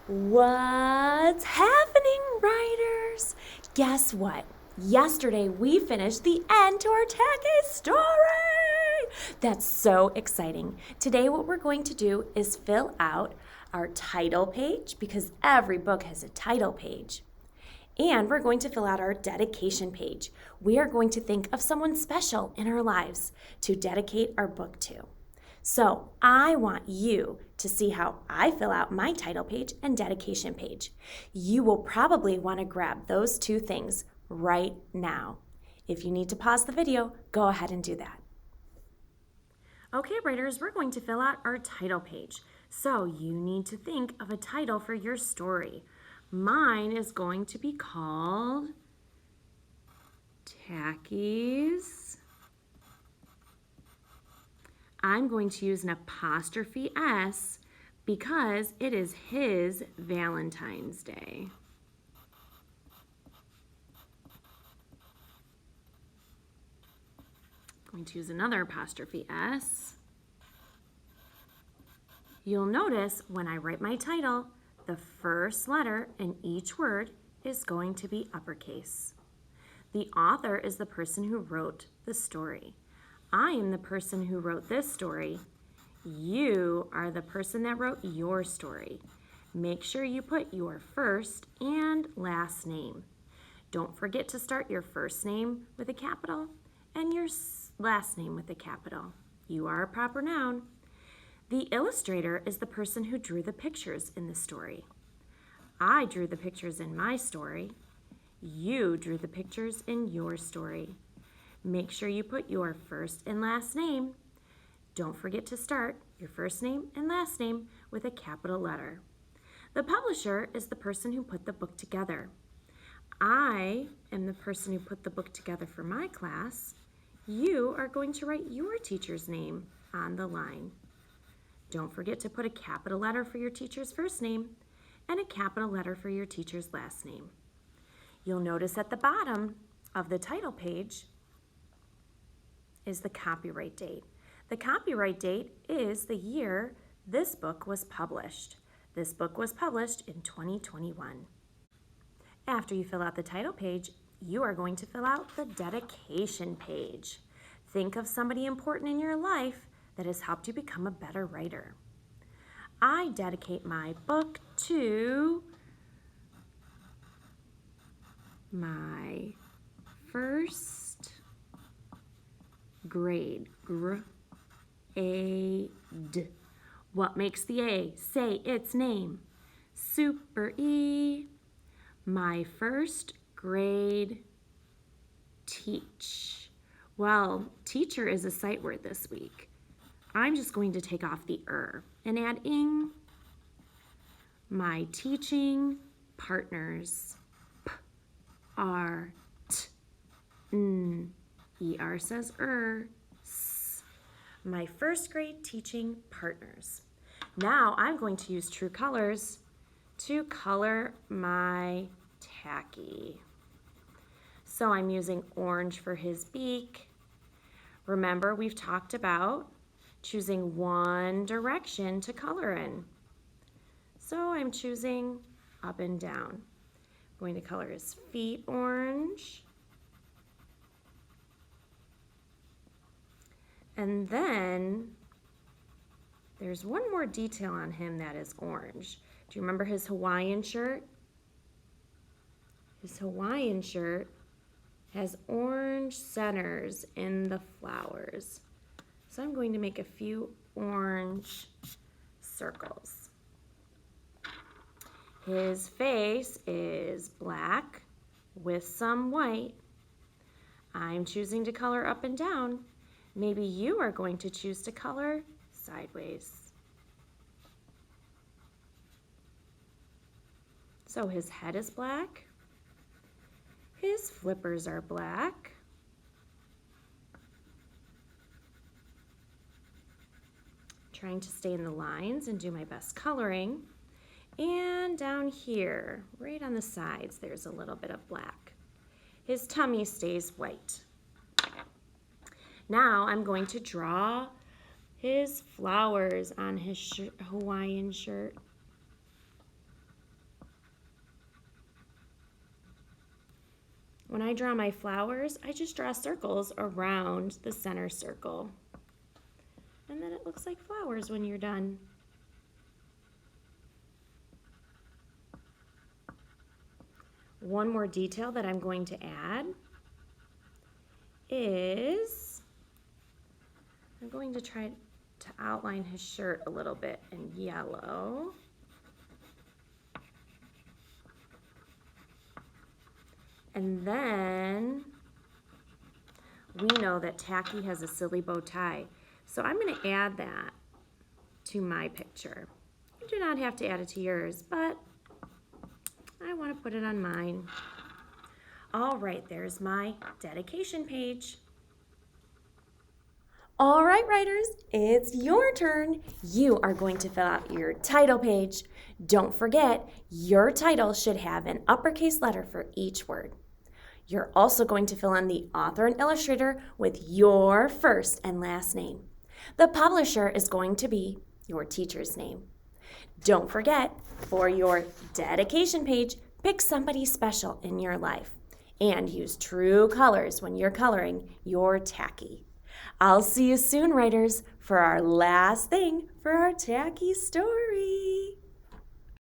What's happening, writers? Guess what? Yesterday we finished the end to our Tacky story. That's so exciting. Today what we're going to do is fill out our title page because every book has a title page. And we're going to fill out our dedication page. We are going to think of someone special in our lives to dedicate our book to. So I want you to see how I fill out my title page and dedication page. You will probably want to grab those two things right now. If you need to pause the video, go ahead and do that. Okay, writers, we're going to fill out our title page. So you need to think of a title for your story. Mine is going to be called Tacky's. I'm going to use an apostrophe S because it is his Valentine's Day. I'm going to use another apostrophe S. You'll notice when I write my title, the first letter in each word is going to be uppercase. The author is the person who wrote the story. I am the person who wrote this story. You are the person that wrote your story. Make sure you put your first and last name. Don't forget to start your first name with a capital and your last name with a capital. You are a proper noun. The illustrator is the person who drew the pictures in the story. I drew the pictures in my story. You drew the pictures in your story. Make sure you put your first and last name. Don't forget to start your first name and last name with a capital letter. The publisher is the person who put the book together. I am the person who put the book together for my class. You are going to write your teacher's name on the line. Don't forget to put a capital letter for your teacher's first name and a capital letter for your teacher's last name. You'll notice at the bottom of the title page is the copyright date. The copyright date is the year this book was published. This book was published in 2021. After you fill out the title page, you are going to fill out the dedication page. Think of somebody important in your life that has helped you become a better writer. I dedicate my book to my first grade. Grade. What makes the A? Say its name. Super E. My first grade teach. Well, teacher is a sight word this week. I'm just going to take off the and add ing. My teaching partners. P-R-T. E-R says S. My first grade teaching partners. Now I'm going to use True Colors to color my Tacky. So I'm using orange for his beak. Remember, we've talked about choosing one direction to color in. So I'm choosing up and down. I'm going to color his feet orange. And then there's one more detail on him that is orange. Do you remember his Hawaiian shirt? His Hawaiian shirt has orange centers in the flowers. So I'm going to make a few orange circles. His face is black with some white. I'm choosing to color up and down. Maybe you are going to choose to color sideways. So his head is black. His flippers are black. Trying to stay in the lines and do my best coloring. And down here, right on the sides, there's a little bit of black. His tummy stays white. Now I'm going to draw his flowers on his Hawaiian shirt. When I draw my flowers, I just draw circles around the center circle. And then it looks like flowers when you're done. One more detail that I'm going to add is I'm going to try to outline his shirt a little bit in yellow. And then we know that Tacky has a silly bow tie. So I'm going to add that to my picture. You do not have to add it to yours, but I want to put it on mine. All right, there's my dedication page. All right, writers, it's your turn. You are going to fill out your title page. Don't forget, your title should have an uppercase letter for each word. You're also going to fill in the author and illustrator with your first and last name. The publisher is going to be your teacher's name. Don't forget, for your dedication page, pick somebody special in your life and use true colors when you're coloring your Tacky. I'll see you soon, writers, for our last thing for our Tacky story.